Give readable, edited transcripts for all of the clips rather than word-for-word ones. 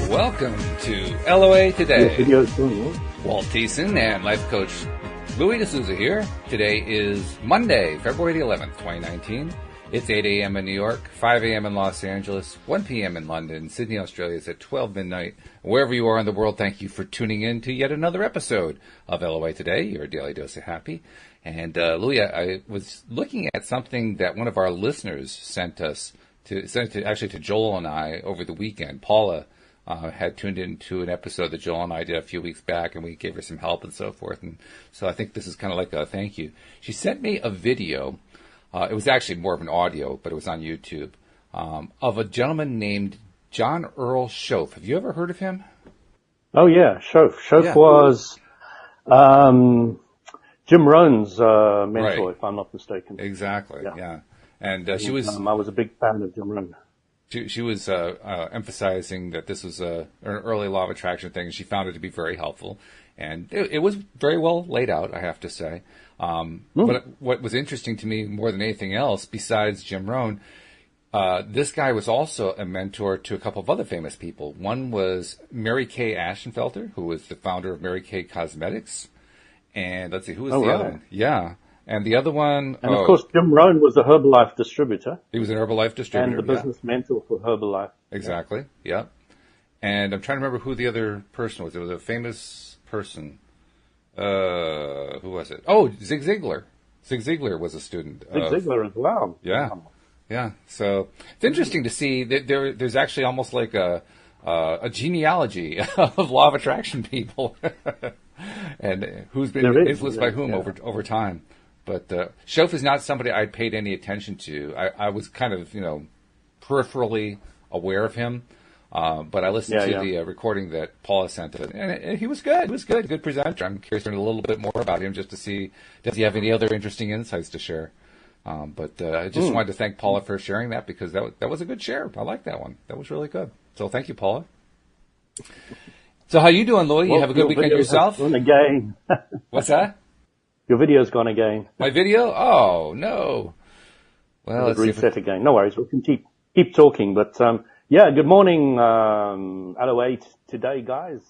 Welcome to LOA Today. Video soon, yeah? Walt Thiessen and life coach Louis Souza here. Today is Monday, February the 11th, 2019. It's 8 a.m. in New York, 5 a.m. in Los Angeles, 1 p.m. in London, Sydney, Australia is at 12 midnight. Wherever you are in the world, thank you for tuning in to yet another episode of LOA Today, your daily dose of happy. And Louis, I was looking at something that one of our listeners sent to Joel and I over the weekend. Paula had tuned into an episode that Joel and I did a few weeks back, and we gave her some help and so forth. And so I think this is kind of like a thank you. She sent me a video. It was actually more of an audio, but it was on YouTube, of a gentleman named John Earl Shoaf. Have you ever heard of him? Oh, yeah, Shoaf. Shoaf was Jim Rohn's mentor, right, if I'm not mistaken. Exactly, yeah. And she was... I was a big fan of Jim Rohn. She was emphasizing that this was an early law of attraction thing, and she found it to be very helpful. And it was very well laid out, I have to say. But what was interesting to me more than anything else, besides Jim Rohn, this guy was also a mentor to a couple of other famous people. One was Mary Kay Ashenfelter, who was the founder of Mary Kay Cosmetics. And let's see, who was the other one? Yeah. And the other one... And of course, Jim Rohn was a Herbalife distributor. He was an Herbalife distributor. And the business mentor for Herbalife. Exactly, yeah. And I'm trying to remember who the other person was. It was a famous person. Who was it? Oh, Zig Ziglar. Zig Ziglar was a student. Zig Ziglar as well. Yeah, yeah. So it's interesting to see that there's actually almost like a genealogy of law of attraction people, and who's been influenced by whom over time. But Shoaf is not somebody I paid any attention to. I was kind of peripherally aware of him. But I listened to the recording that Paula sent us, and he was good. He was good. Good presenter. I'm curious to learn a little bit more about him just to see, does he have any other interesting insights to share? But I just wanted to thank Paula for sharing that, because that was a good share. I like that one. That was really good. So thank you, Paula. So how you doing, Louis? You have a good weekend yourself? Gone again. What's that? Your video's gone again. My video? Oh, no. Well, let's reset again. No worries. We can keep talking, but... yeah, good morning, LOA today, guys.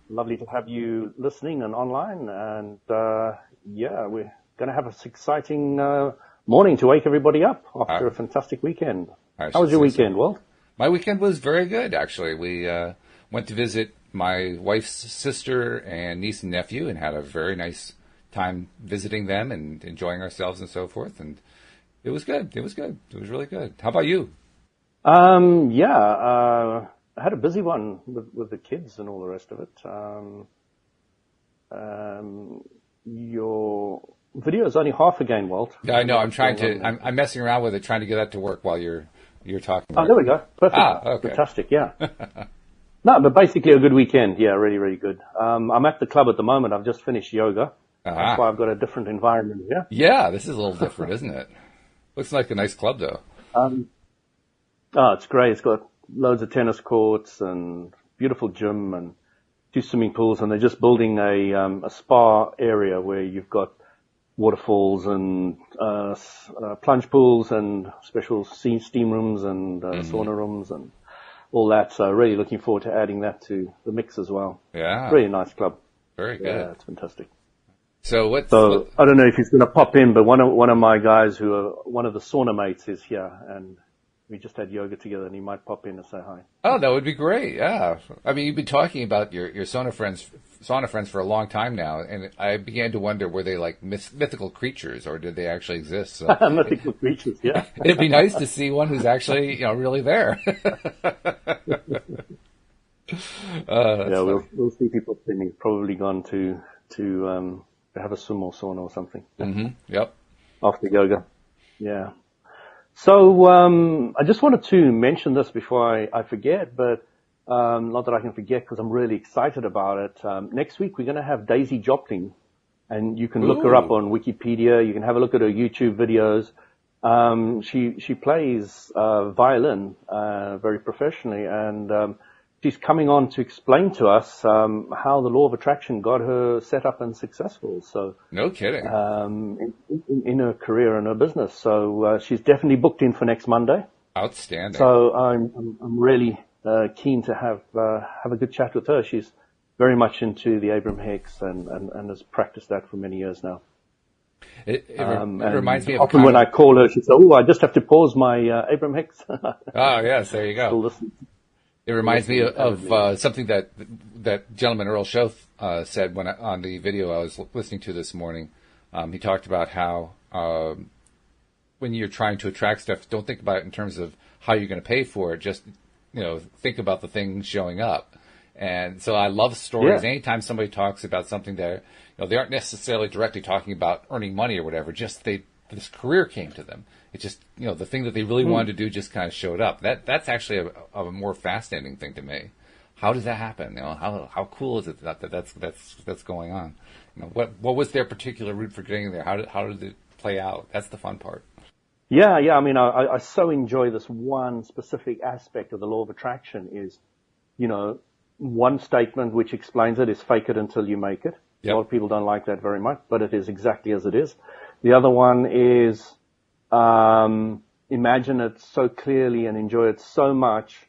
Lovely to have you listening and online. And, we're going to have an exciting morning to wake everybody up after a fantastic weekend. How was your weekend, Walt? My weekend was very good, actually. We went to visit my wife's sister and niece and nephew and had a very nice time visiting them and enjoying ourselves and so forth. And it was good. It was good. It was really good. How about you? I had a busy one with the kids and all the rest of it. Your video is only half again, Walt. Yeah, I know. I'm messing around with it, trying to get that to work while you're talking. Oh, there we go. Perfect. Okay. Fantastic. Yeah. No, but basically a good weekend. Yeah, really, really good. I'm at the club at the moment. I've just finished yoga. That's why I've got a different environment here. Yeah, this is a little different, isn't it? Looks like a nice club, though. Oh, it's great. It's got loads of tennis courts and beautiful gym and 2 swimming pools, and they're just building a spa area where you've got waterfalls and plunge pools and special steam rooms and sauna rooms and all that. So really looking forward to adding that to the mix as well. Yeah. Really nice club. Very good. Yeah, it's fantastic. So I don't know if he's going to pop in, but one of my guys one of the sauna mates is here, and we just had yoga together, and he might pop in and say hi. Oh, that would be great. Yeah. I mean, you've been talking about your sauna friends for a long time now, and I began to wonder, were they like mythical creatures, or did they actually exist? So mythical creatures, yeah. It'd be nice to see one who's actually, really there. We'll see people spending. Probably gone to have a swim or sauna or something. Mm-hmm. Yep. After yoga. Yeah. So, I just wanted to mention this before I forget, but, not that I can forget because I'm really excited about it. Next week we're going to have Daisy Joplin, and you can look her up on Wikipedia. You can have a look at her YouTube videos. She plays, violin, very professionally, and, she's coming on to explain to us, how the law of attraction got her set up and successful. So. No kidding. In her career and her business. So, she's definitely booked in for next Monday. Outstanding. So I'm really keen to have a good chat with her. She's very much into the Abraham Hicks and has practiced that for many years now. It reminds me of often when I call her, she says, "Oh, I just have to pause my Abraham Hicks." Oh, yes, there you go. It reminds me of something that gentleman Earl Shoth said on the video I was listening to this morning. He talked about how when you're trying to attract stuff, don't think about it in terms of how you're going to pay for it. Just think about the things showing up. And so I love stories. Yeah. Anytime somebody talks about something that they aren't necessarily directly talking about earning money or whatever, just this career came to them. It's just the thing that they really wanted to do just kind of showed up. That's actually a more fascinating thing to me. How does that happen? How cool is it that's going on? What was their particular route for getting there? How did it play out? That's the fun part. Yeah. I mean, I so enjoy this one specific aspect of the law of attraction is, one statement which explains it is fake it until you make it. Yep. A lot of people don't like that very much, but it is exactly as it is. The other one is imagine it so clearly and enjoy it so much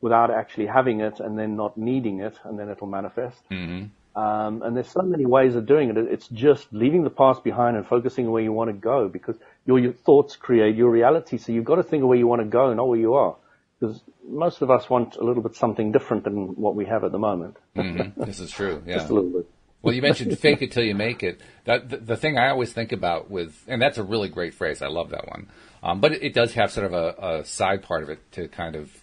without actually having it and then not needing it, and then it'll manifest. Mm-hmm. And there's so many ways of doing it. It's just leaving the past behind and focusing where you want to go, because your thoughts create your reality. So you've got to think of where you want to go, not where you are. Because most of us want a little bit something different than what we have at the moment. Mm-hmm. This is true, yeah. Just a little bit. Well, you mentioned fake it till you make it. The thing I always think about and that's a really great phrase. I love that one. But it does have sort of a side part of it to kind of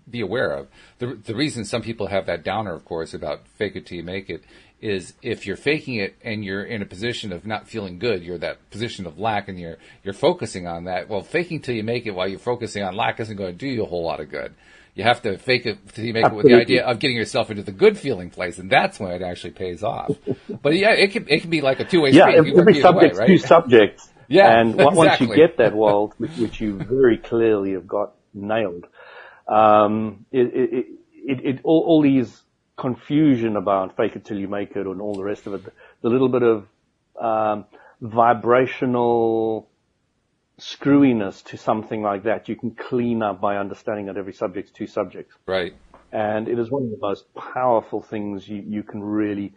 be aware of. The reason some people have that downer, of course, about fake it till you make it is if you're faking it and you're in a position of not feeling good, you're that position of lack and you're focusing on that. Well, faking till you make it while you're focusing on lack isn't going to do you a whole lot of good. You have to fake it till you make it with the idea of getting yourself into the good feeling place, and that's when it actually pays off. But yeah, it can be like a two-way street. Yeah, every subject's two subjects. Yeah, and exactly. Once you get that, Walt, which you very clearly have got nailed, all these confusion about fake it till you make it and all the rest of it, the little bit of vibrational screwiness to something like that, you can clean up by understanding that every subject's two subjects. Right. And it is one of the most powerful things you can really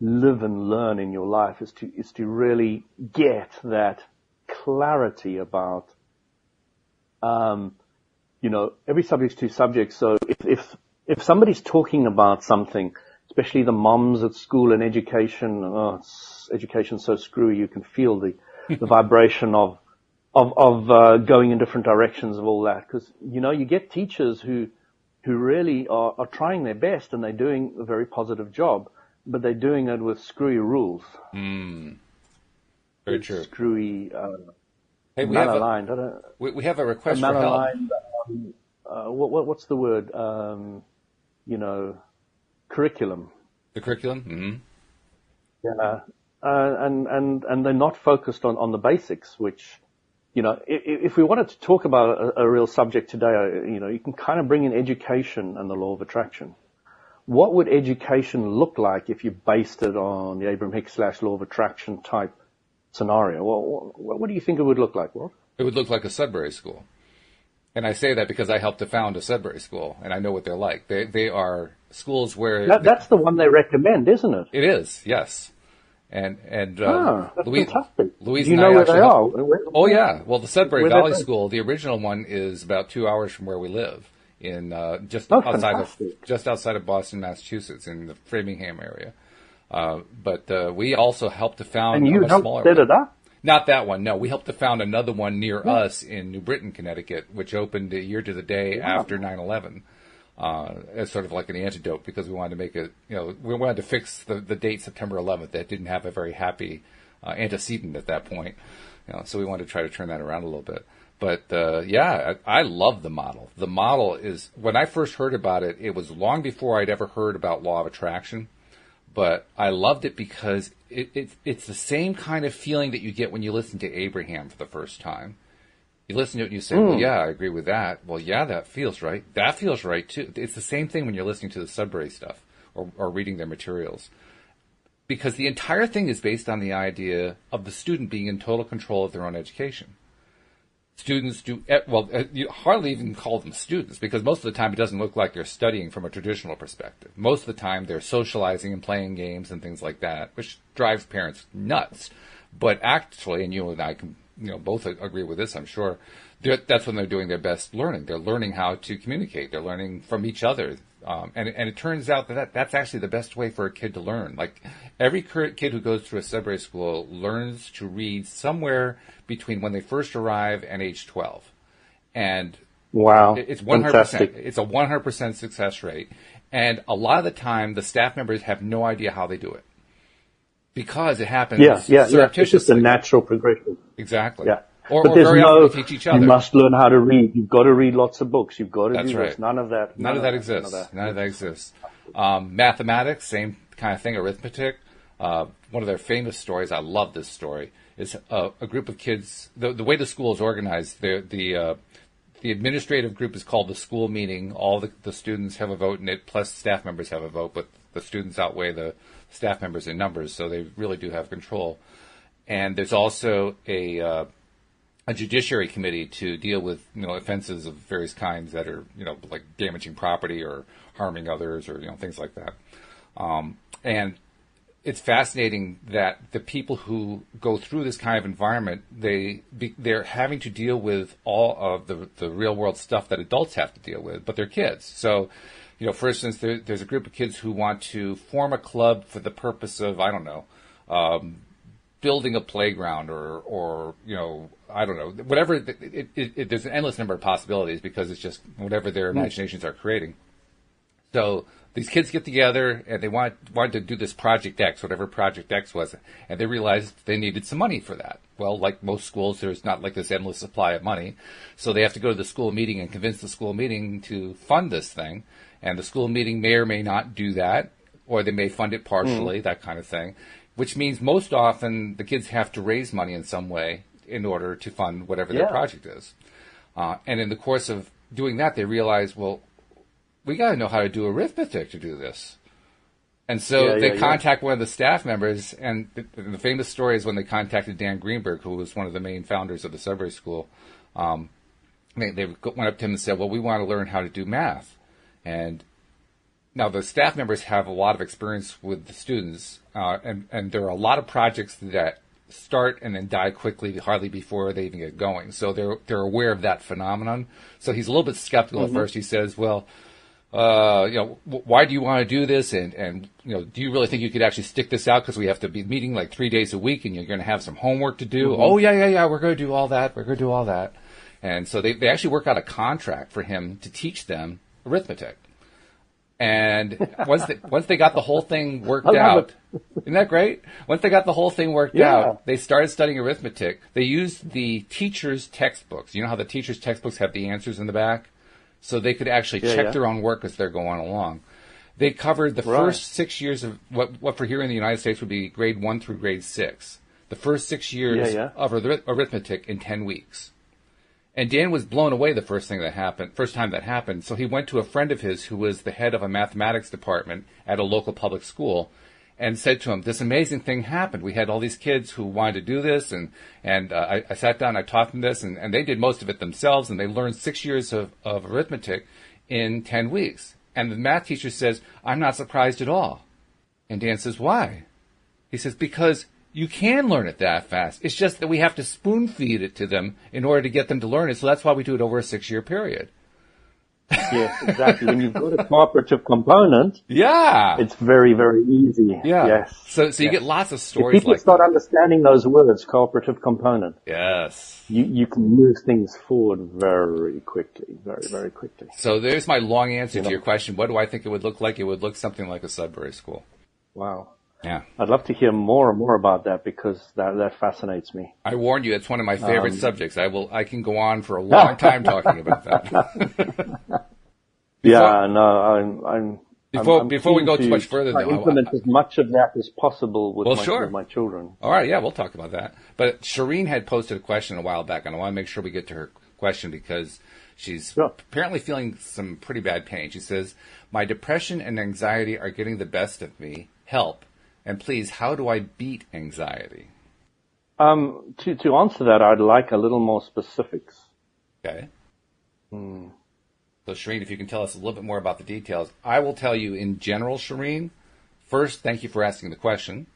live and learn in your life is to really get that clarity about, every subject's two subjects. So if somebody's talking about something, especially the moms at school and education, education's so screwy, you can feel the vibration of going in different directions of all that. Because, you get teachers who really are trying their best and they're doing a very positive job, but they're doing it with screwy rules. Very true. Screwy, hey, we have a request for help. What's the word? Curriculum. The curriculum? Mm-hmm. Yeah. And they're not focused on the basics, which, if we wanted to talk about a real subject today, you can kind of bring in education and the law of attraction. What would education look like if you based it on the Abraham Hicks / law of attraction type scenario? What do you think it would look like, Walt? It would look like a Sudbury school. And I say that because I helped to found a Sudbury school, and I know what they're like. They are schools where... That's the one they recommend, isn't it? It is, yes. And that's fantastic. Louise Do you know where they are? Oh, yeah. Well, the Sudbury Valley School, the original one, is about 2 hours from where we live, in just outside of Boston, Massachusetts, in the Framingham area. But we also helped to found a much smaller one. And you helped set it up? Not that one, no. We helped to found another one near us in New Britain, Connecticut, which opened a year to the day after 9/11. As sort of like an antidote, because we wanted to make it, we wanted to fix the date September 11th. That didn't have a very happy antecedent at that point. So we wanted to try to turn that around a little bit. But I love the model. The model is, when I first heard about it, it was long before I'd ever heard about law of attraction. But I loved it because it's the same kind of feeling that you get when you listen to Abraham for the first time. You listen to it and you say, well, yeah, I agree with that. Well, yeah, that feels right. That feels right, too. It's the same thing when you're listening to the Sudbury stuff or reading their materials. Because the entire thing is based on the idea of the student being in total control of their own education. Students do, well, you hardly even call them students because most of the time it doesn't look like they're studying from a traditional perspective. Most of the time they're socializing and playing games and things like that, which drives parents nuts. But actually, and you and I can, both agree with this, I'm sure, that's when they're doing their best learning. They're learning how to communicate. They're learning from each other. And it turns out that's actually the best way for a kid to learn. Like every kid who goes through a Sudbury school learns to read somewhere between when they first arrive and age 12. And wow, it's 100%. Fantastic. It's a 100% success rate. And a lot of the time, the staff members have no idea how they do it because it happens surreptitiously. It's just a natural progression. Exactly. Yeah. Or there's very often they teach each other. You must learn how to read. You've got to read lots of books. You've got to do this. None of that. None of that exists. Mathematics, same kind of thing. Arithmetic. One of their famous stories, I love this story, is a group of kids. The way the school is organized, the administrative group is called the school meeting. All the students have a vote in it, plus staff members have a vote, but the students outweigh the staff members in numbers, so they really do have control. And there's also a judiciary committee to deal with offenses of various kinds that are like damaging property or harming others or things like that. And it's fascinating that the people who go through this kind of environment, they're having to deal with all of the real world stuff that adults have to deal with, but they're kids. So, for instance, there's a group of kids who want to form a club for the purpose of, I don't know, building a playground or I don't know, whatever. There's an endless number of possibilities because it's just whatever their imaginations are creating. So these kids get together and they wanted to do this Project X, whatever Project X was, and they realized they needed some money for that. Well, like most schools, there's not like this endless supply of money. So they have to go to the school meeting and convince the school meeting to fund this thing. And the school meeting may or may not do that, or they may fund it partially, that kind of thing, which means most often the kids have to raise money in some way in order to fund whatever their project is. And in the course of doing that, they realize, well, we got to know how to do arithmetic to do this. And so they contact one of the staff members, and the famous story is when they contacted Dan Greenberg, who was one of the main founders of the Sudbury School. They went up to him and said, well, we want to learn how to do math. And now the staff members have a lot of experience with the students, and there are a lot of projects that start and then die quickly, hardly before they even get going. So they're aware of that phenomenon. So he's a little bit skeptical at first. He says, well, why do you want to do this? And do you really think you could actually stick this out? Because we have to be meeting like 3 days a week and you're going to have some homework to do. Oh, yeah. We're going to do all that. And so they actually work out a contract for him to teach them arithmetic. And once they got the whole thing worked out, isn't that great? Once they got the whole thing worked out, they started studying arithmetic. They used the teacher's textbooks. You know how the teacher's textbooks have the answers in the back? So they could actually check their own work as they're going along. They covered the first 6 years of what for here in the United States would be grade 1 through grade 6. The first 6 years of arithmetic in 10 weeks. And Dan was blown away the first time that happened. So he went to a friend of his who was the head of a mathematics department at a local public school and said to him, this amazing thing happened. We had all these kids who wanted to do this, and I sat down, I taught them this, and they did most of it themselves, and they learned 6 years of arithmetic in 10 weeks. And the math teacher says, I'm not surprised at all. And Dan says, why? He says, because you can learn it that fast. It's just that we have to spoon feed it to them in order to get them to learn it. So that's why we do it over a 6-year period. Yes, exactly. When you've got a cooperative component, it's very, very easy. Yeah. Yes. So you get lots of stories if people start understanding those words, cooperative component. Yes. You can move things forward very quickly, very, very quickly. So there's my long answer to your question. What do I think it would look like? It would look something like a Sudbury school. Wow. Yeah. I'd love to hear more and more about that because that fascinates me. I warned you, it's one of my favorite subjects. I can go on for a long time talking about that. Before we go too much further, I implement as much of that as possible with my children. All right, we'll talk about that. But Shireen had posted a question a while back, and I want to make sure we get to her question because she's apparently feeling some pretty bad pain. She says, my depression and anxiety are getting the best of me. Help. And please, how do I beat anxiety? To answer that, I'd like a little more specifics. Okay. So, Shireen, if you can tell us a little bit more about the details. I will tell you in general, Shireen. First, thank you for asking the question.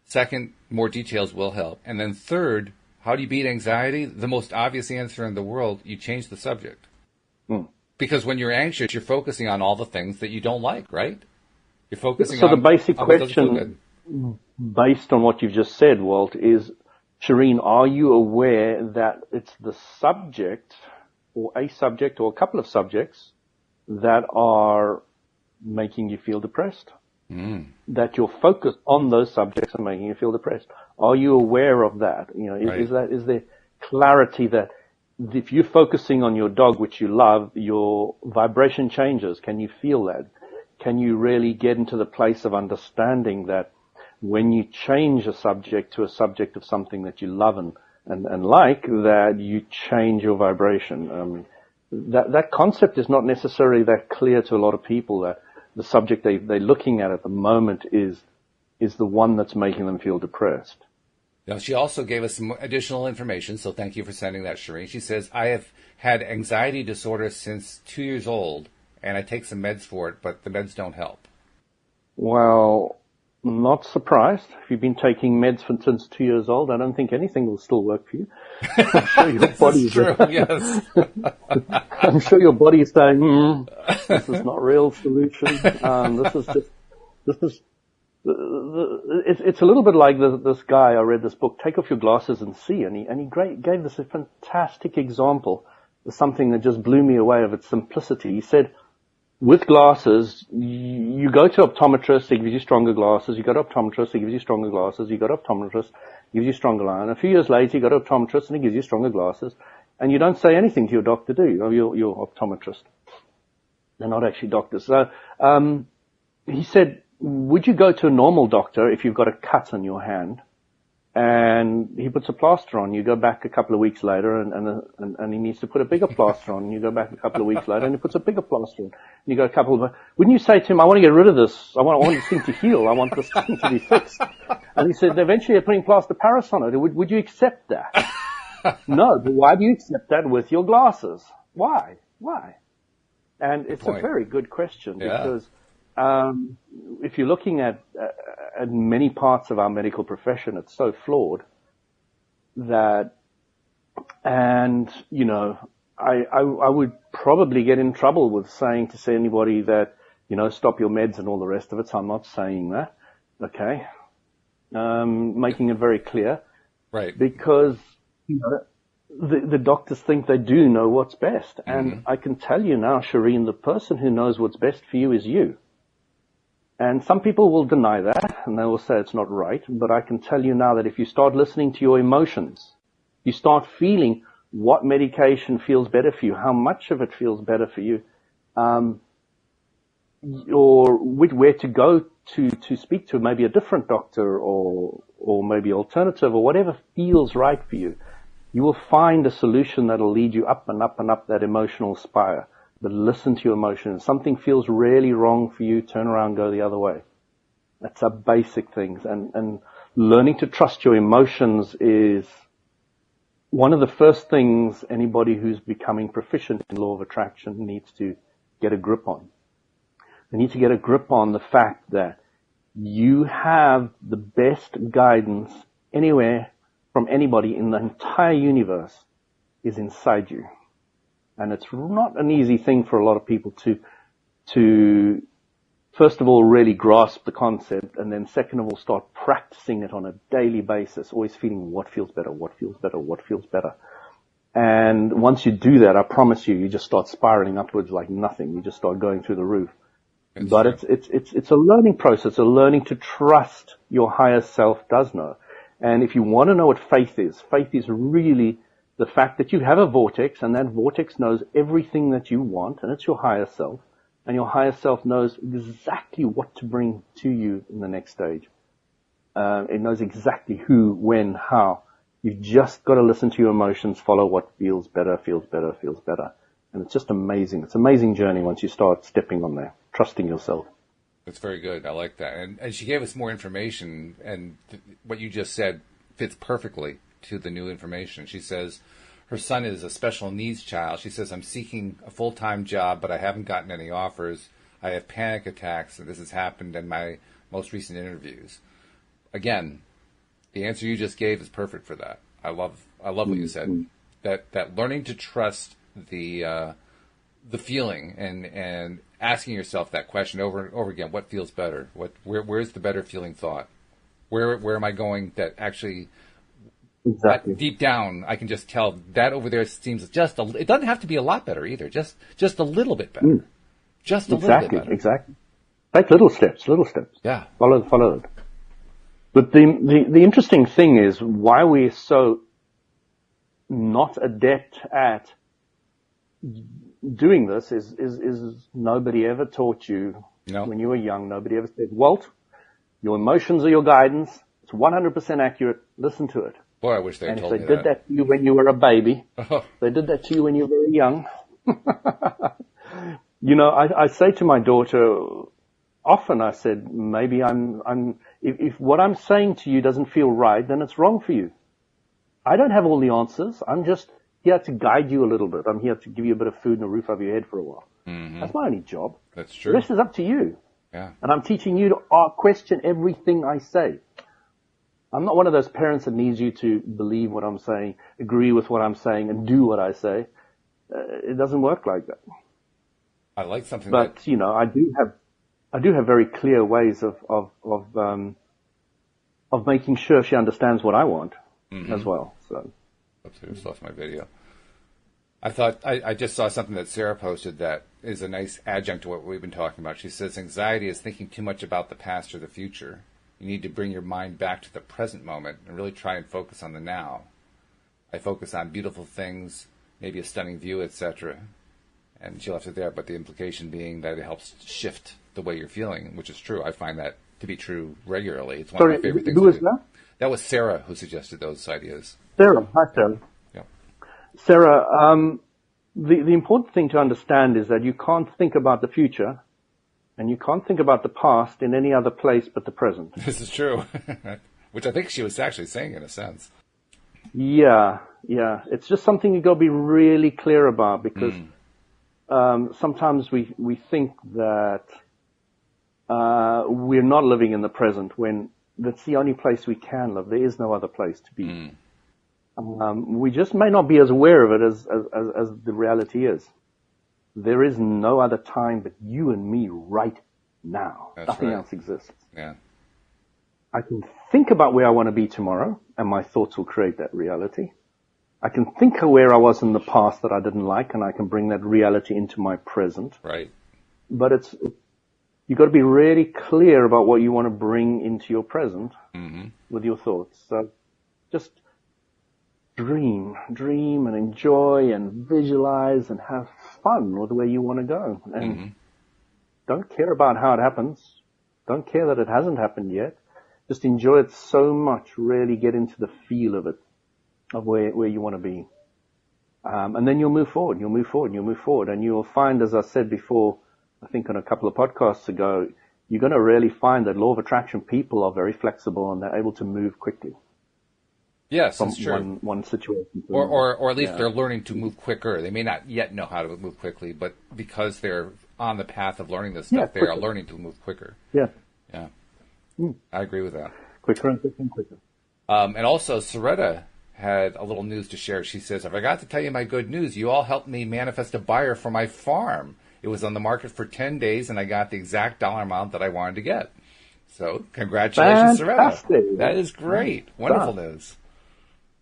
Second, more details will help. And then third, how do you beat anxiety? The most obvious answer in the world, you change the subject. Because when you're anxious, you're focusing on all the things that you don't like, right? You're focusing on... So the basic what doesn't feel question, good. based on what you've just said, Walt, is, Shireen, are you aware that it's the subject or a subject or a couple of subjects that are making you feel depressed? That your focus on those subjects are making you feel depressed. Are you aware of that? You know, is there clarity that if you're focusing on your dog, which you love, your vibration changes? Can you feel that? Can you really get into the place of understanding that when you change a subject to a subject of something that you love and like, that you change your vibration? That concept is not necessarily that clear to a lot of people, that the subject they're looking at the moment is the one that's making them feel depressed. Now, she also gave us some additional information, so thank you for sending that, Shireen. She says, I have had anxiety disorder since 2 years old, and I take some meds for it, but the meds don't help. Well, not surprised. If you've been taking meds since 2 years old, I don't think anything will still work for you. I'm sure your body is true, yes. I'm sure your body is saying, this is not a real solution. It's a little bit like this guy. I read this book, Take Off Your Glasses and See, and he gave this a fantastic example of something that just blew me away of its simplicity. He said, with glasses, you go to optometrist, he gives you stronger glasses. You go to optometrist, he gives you stronger glasses. You go to optometrist, he gives you stronger eye. And a few years later, you go to optometrist and he gives you stronger glasses. And you don't say anything to your doctor, do you? Or your optometrist. They're not actually doctors. So, he said, would you go to a normal doctor if you've got a cut on your hand? And he puts a plaster on. You go back a couple of weeks later and he needs to put a bigger plaster on. You go back a couple of weeks later and he puts a bigger plaster on. And you go a couple of, wouldn't you say to him, I want to get rid of this. I want this thing to heal. I want this thing to be fixed. And he said, eventually you're putting plaster Paris on it. Would you accept that? No, but why do you accept that with your glasses? Why? And it's a very good question because, if you're looking at many parts of our medical profession, it's so flawed that, and, you know, I would probably get in trouble with saying to anybody that, you know, stop your meds and all the rest of it. So I'm not saying that. Okay. Making it very clear. Right. Because, you know, the doctors think they do know what's best. And I can tell you now, Shireen, the person who knows what's best for you is you. And some people will deny that, and they will say it's not right. But I can tell you now that if you start listening to your emotions, you start feeling what medication feels better for you, how much of it feels better for you, or where to go to speak to maybe a different doctor or maybe alternative or whatever feels right for you, you will find a solution that will lead you up and up and up that emotional spire. But listen to your emotions. Something feels really wrong for you, turn around, go the other way. That's our basic things. And learning to trust your emotions is one of the first things anybody who's becoming proficient in law of attraction needs to get a grip on. They need to get a grip on the fact that you have the best guidance anywhere from anybody in the entire universe is inside you. And it's not an easy thing for a lot of people to first of all really grasp the concept, and then second of all start practicing it on a daily basis, always feeling what feels better, what feels better, what feels better. And once you do that, I promise you, you just start spiraling upwards like nothing. You just start going through the roof. But it's a learning process, a learning to trust your higher self does know. And if you want to know what faith is really the fact that you have a vortex, and that vortex knows everything that you want, and it's your higher self, and your higher self knows exactly what to bring to you in the next stage. It knows exactly who, when, how. You've just got to listen to your emotions, follow what feels better. And it's just amazing. It's an amazing journey once you start stepping on there, trusting yourself. That's very good. I like that. And she gave us more information, and what you just said fits perfectly to the new information. She says her son is a special needs child. She says, I'm seeking a full-time job, but I haven't gotten any offers. I have panic attacks, and this has happened in my most recent interviews. Again, the answer you just gave is perfect for that. I love what you said. That learning to trust the feeling and asking yourself that question over and over again. What feels better? Where's the better feeling thought? Where am I going that actually Exactly. deep down I can just tell that over there seems it doesn't have to be a lot better either. Just a little bit better. Just a little bit better. Exactly. Take little steps. Yeah. Follow it. But the interesting thing is why we're so not adept at doing this is nobody ever taught you when you were young. Nobody ever said, Walt, your emotions are your guidance. It's 100% accurate. Listen to it. Boy, I wish they told me that. And if they did that to you when you were a baby, they did that to you when you were very young. I say to my daughter, often I said, maybe if what I'm saying to you doesn't feel right, then it's wrong for you. I don't have all the answers. I'm just here to guide you a little bit. I'm here to give you a bit of food and a roof over your head for a while. Mm-hmm. That's my only job. That's true. The rest is up to you. Yeah. And I'm teaching you to question everything I say. I'm not one of those parents that needs you to believe what I'm saying, agree with what I'm saying, and do what I say. It doesn't work like that. I like something but, I do have very clear ways of making sure she understands what I want as well. So. I just lost my video. I just saw something that Sarah posted that is a nice adjunct to what we've been talking about. She says, anxiety is thinking too much about the past or the future. You need to bring your mind back to the present moment and really try and focus on the now. I focus on beautiful things, maybe a stunning view, etc. And she left it there, but the implication being that it helps shift the way you're feeling, which is true. I find that to be true regularly. It's one of my favorite things. Who was that? That was Sarah who suggested those ideas. Sarah. Hi, Sarah. Yeah. Sarah, the important thing to understand is that you can't think about the future and you can't think about the past in any other place but the present. This is true. Which I think she was actually saying in a sense. Yeah. It's just something you got to be really clear about because sometimes we think that we're not living in the present when that's the only place we can live. There is no other place to be. We just may not be as aware of it as the reality is. There is no other time but you and me right now. That's Nothing right. else exists. Yeah. I can think about where I want to be tomorrow, and my thoughts will create that reality. I can think of where I was in the past that I didn't like, and I can bring that reality into my present. Right. But you've got to be really clear about what you want to bring into your present with your thoughts. So just dream and enjoy and visualize and have fun with where you want to go. And don't care about how it happens. Don't care that it hasn't happened yet. Just enjoy it so much. Really get into the feel of it, of where you want to be. And then you'll move forward. And you'll find, as I said before, I think on a couple of podcasts ago, you're going to really find that law of attraction people are very flexible and they're able to move quickly. Yes, that's true. One situation. Or at least they're learning to move quicker. They may not yet know how to move quickly, but because they're on the path of learning this stuff, they are learning to move quicker. Yeah. Yeah. I agree with that. Quicker and quicker and quicker. And also, Soretta had a little news to share. She says, I forgot to tell you my good news. You all helped me manifest a buyer for my farm. It was on the market for 10 days, and I got the exact dollar amount that I wanted to get. So, congratulations, Soretta. That is great. Wonderful news.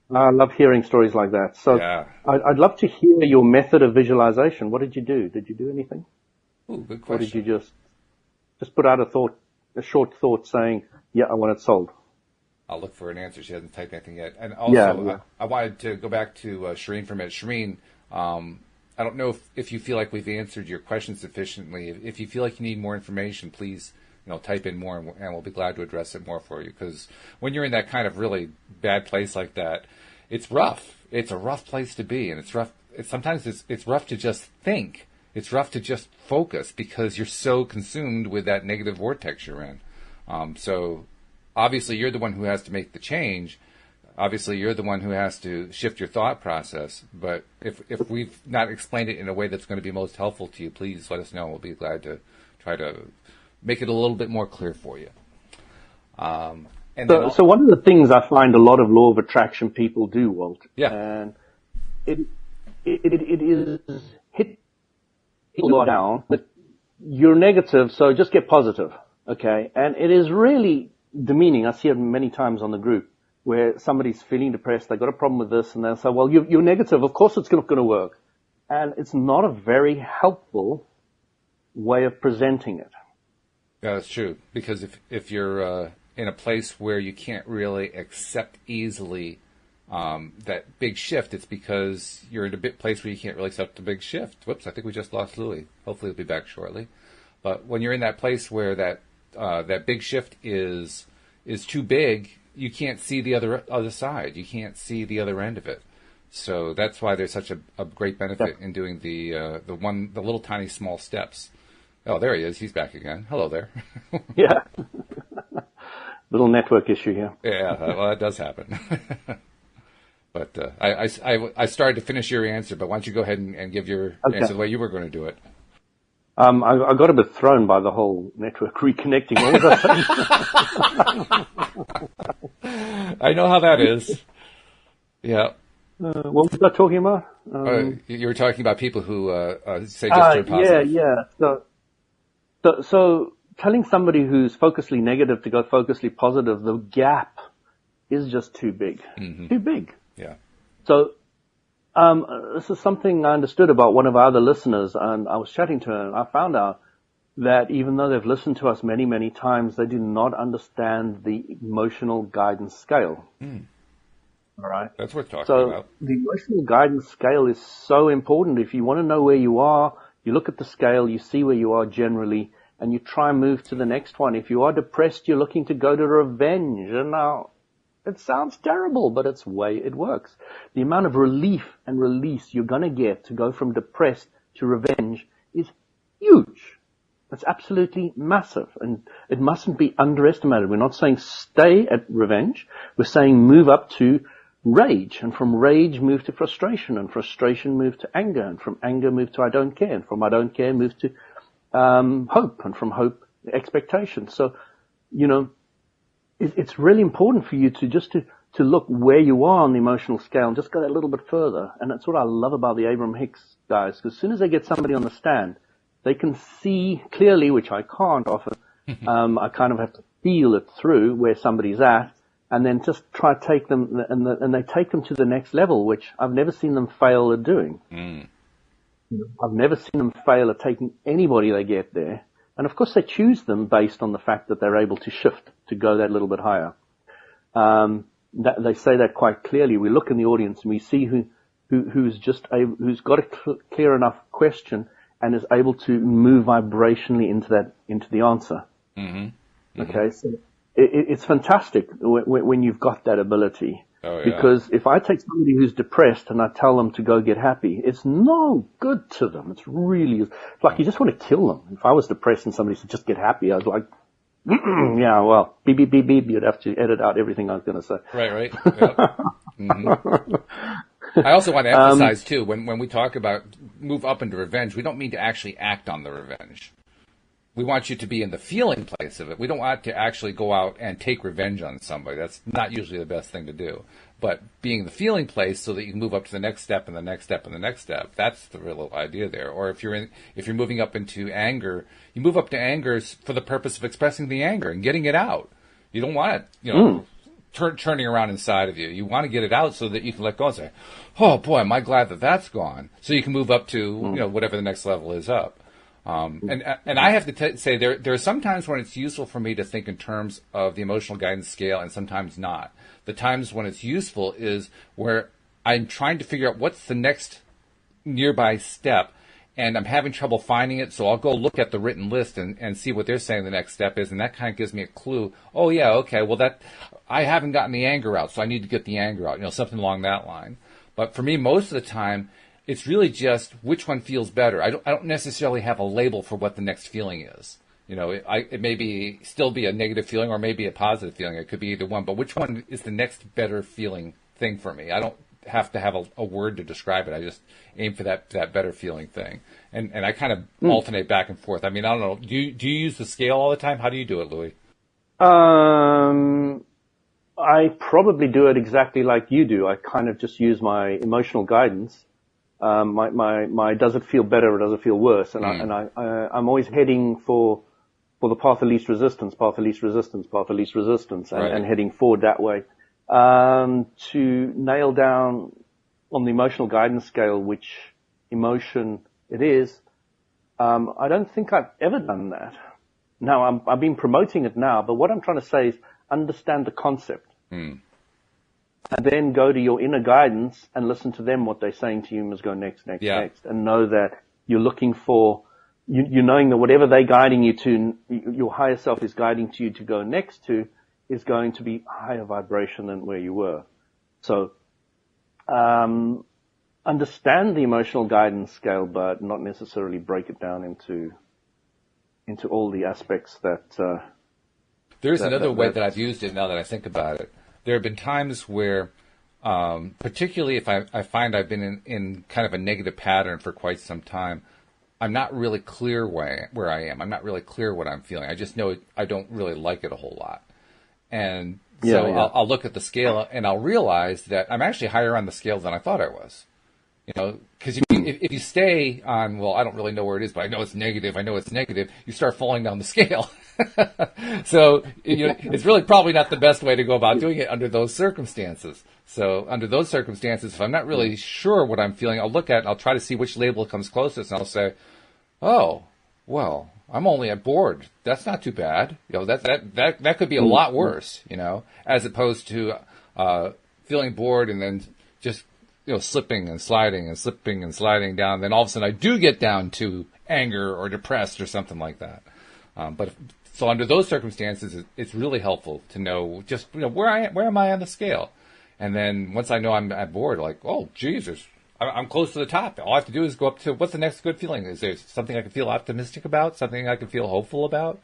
I love hearing stories like that. So I'd love to hear your method of visualization. What did you do? Did you do anything? Ooh, good question. Or did you just put out a short thought saying, yeah, I want it sold? I'll look for an answer. She hasn't typed anything yet. And also, I wanted to go back to Shireen for a minute. Shireen, I don't know if you feel like we've answered your question sufficiently. If you feel like you need more information, please type in more, and we'll be glad to address it more for you. Because when you're in that kind of really bad place like that, it's rough. It's a rough place to be, and it's rough. Sometimes it's rough to just think. It's rough to just focus because you're so consumed with that negative vortex you're in. So obviously you're the one who has to make the change. obviously you're the one who has to shift your thought process. But if we've not explained it in a way that's going to be most helpful to you, please let us know. We'll be glad to try to make it a little bit more clear for you. So one of the things I find a lot of law of attraction people do, Walt, and it is hit people down that you're negative, so just get positive, okay? And it is really demeaning. I see it many times on the group where somebody's feeling depressed, they've got a problem with this, and they'll say, well, you're negative, of course it's not going to work. And it's not a very helpful way of presenting it. Yeah, that's true. Because if you're in a place where you can't really accept easily that big shift, it's because you're in a place where you can't really accept the big shift. Whoops, I think we just lost Louis. Hopefully he'll be back shortly. But when you're in that place where that big shift is too big, you can't see the other side. You can't see the other end of it. So that's why there's such a great benefit in doing the little tiny small steps. Oh, there he is. He's back again. Hello there. Yeah. Little network issue here. Yeah, well, that does happen. But I started to finish your answer, but why don't you go ahead and give your answer the way you were going to do it? I got a bit thrown by the whole network reconnecting. What was I saying? I know how that is. Yeah. What was I talking about? You were talking about people who say just turn positive. Yeah. So telling somebody who's focusedly negative to go focusedly positive, the gap is just too big. Mm-hmm. Too big. Yeah. So this is something I understood about one of our other listeners, and I was chatting to her, and I found out that even though they've listened to us many, many times, they do not understand the emotional guidance scale. Mm. All right? That's worth talking about. So the emotional guidance scale is so important. If you want to know where you are, you look at the scale, you see where you are generally, and you try and move to the next one. If you are depressed, you're looking to go to revenge. And now, it sounds terrible, but it's the way it works. The amount of relief and release you're going to get to go from depressed to revenge is huge. It's absolutely massive, and it mustn't be underestimated. We're not saying stay at revenge. We're saying move up to rage, and from rage move to frustration, and frustration move to anger, and from anger move to I don't care, and from I don't care move to hope, and from hope, expectation. So, it's really important for you to just to look where you are on the emotional scale and just go that little bit further. And that's what I love about the Abraham Hicks guys, because as soon as they get somebody on the stand, they can see clearly, which I can't often. I kind of have to feel it through where somebody's at, and then just try to take them, and they take them to the next level, which I've never seen them fail at doing. Mm. I've never seen them fail at taking anybody they get there. And of course they choose them based on the fact that they're able to shift, to go that little bit higher. They say that quite clearly. We look in the audience and we see who's got a clear enough question and is able to move vibrationally into the answer. Mm-hmm. Mm-hmm. Okay. So it's fantastic when you've got that ability. Oh, yeah. Because if I take somebody who's depressed and I tell them to go get happy, it's no good to them. It's like you just want to kill them. If I was depressed and somebody said just get happy, I was like, yeah, well, beep, beep, beep, beep. You'd have to edit out everything I was going to say. Right. Yep. Mm-hmm. I also want to emphasize too, when we talk about move up into revenge, we don't mean to actually act on the revenge. We want you to be in the feeling place of it. We don't want to actually go out and take revenge on somebody. That's not usually the best thing to do. But being in the feeling place so that you can move up to the next step and the next step and the next step, that's the real idea there. Or if you're moving up into anger, you move up to anger for the purpose of expressing the anger and getting it out. You don't want it, turning around inside of you. You want to get it out so that you can let go and say, oh boy, am I glad that that's gone. So you can move up to, whatever the next level is up. And I have to say there are some times when it's useful for me to think in terms of the emotional guidance scale and sometimes not. The times when it's useful is where I'm trying to figure out what's the next nearby step and I'm having trouble finding it. So I'll go look at the written list and see what they're saying the next step is. And that kind of gives me a clue. Oh yeah, okay. Well I haven't gotten the anger out. So I need to get the anger out, something along that line. But for me, most of the time, it's really just which one feels better. I don't necessarily have a label for what the next feeling is. It may be still be a negative feeling or maybe a positive feeling. It could be either one. But which one is the next better feeling thing for me? I don't have to have a word to describe it. I just aim for that better feeling thing. And I kind of alternate back and forth. I mean, I don't know. Do you use the scale all the time? How do you do it, Louis? I probably do it exactly like you do. I kind of just use my emotional guidance. My does it feel better or does it feel worse? And I'm always heading for the path of least resistance, path of least resistance, path of least resistance, and heading forward that way. To nail down on the emotional guidance scale which emotion it is, I don't think I've ever done that. Now, I've been promoting it now, but what I'm trying to say is understand the concept. And then go to your inner guidance and listen to them, what they're saying to you, must go next, next. And know that you're looking for, you're knowing that whatever they're guiding you to, your higher self is guiding to you to go next to, is going to be higher vibration than where you were. So, understand the emotional guidance scale, but not necessarily break it down into all the aspects that, there's another way that I've used it now that I think about it. There have been times where, particularly if I find I've been in kind of a negative pattern for quite some time, I'm not really clear where I am. I'm not really clear what I'm feeling. I just know I don't really like it a whole lot. And so I'll look at the scale and I'll realize that I'm actually higher on the scale than I thought I was. Because if you stay on, well, I don't really know where it is, but I know it's negative. You start falling down the scale. So it's really probably not the best way to go about doing it under those circumstances. So under those circumstances, if I'm not really sure what I'm feeling, I'll look at it, I'll try to see which label comes closest, and I'll say, oh, well, I'm only at bored. That's not too bad. That could be a lot worse, as opposed to feeling bored and then just slipping and sliding down. Then all of a sudden I do get down to anger or depressed or something like that. So under those circumstances, it's really helpful to know just, where am I on the scale? And then once I know I'm at board, like, oh, Jesus, I'm close to the top. All I have to do is go up to, what's the next good feeling? Is there something I can feel optimistic about? Something I can feel hopeful about?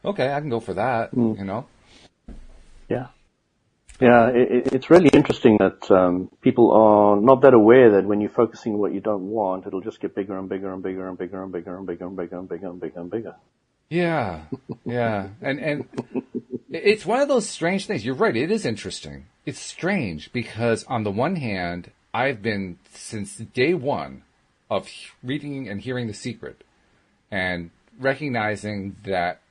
Okay, I can go for that, Yeah. Yeah, it's really interesting that people are not that aware that when you're focusing on what you don't want, it'll just get bigger and bigger and bigger and bigger and bigger and bigger and bigger and bigger and bigger and bigger. Yeah. And it's one of those strange things. You're right, it is interesting. It's strange because on the one hand, I've been, since day one of reading and hearing The Secret and recognizing that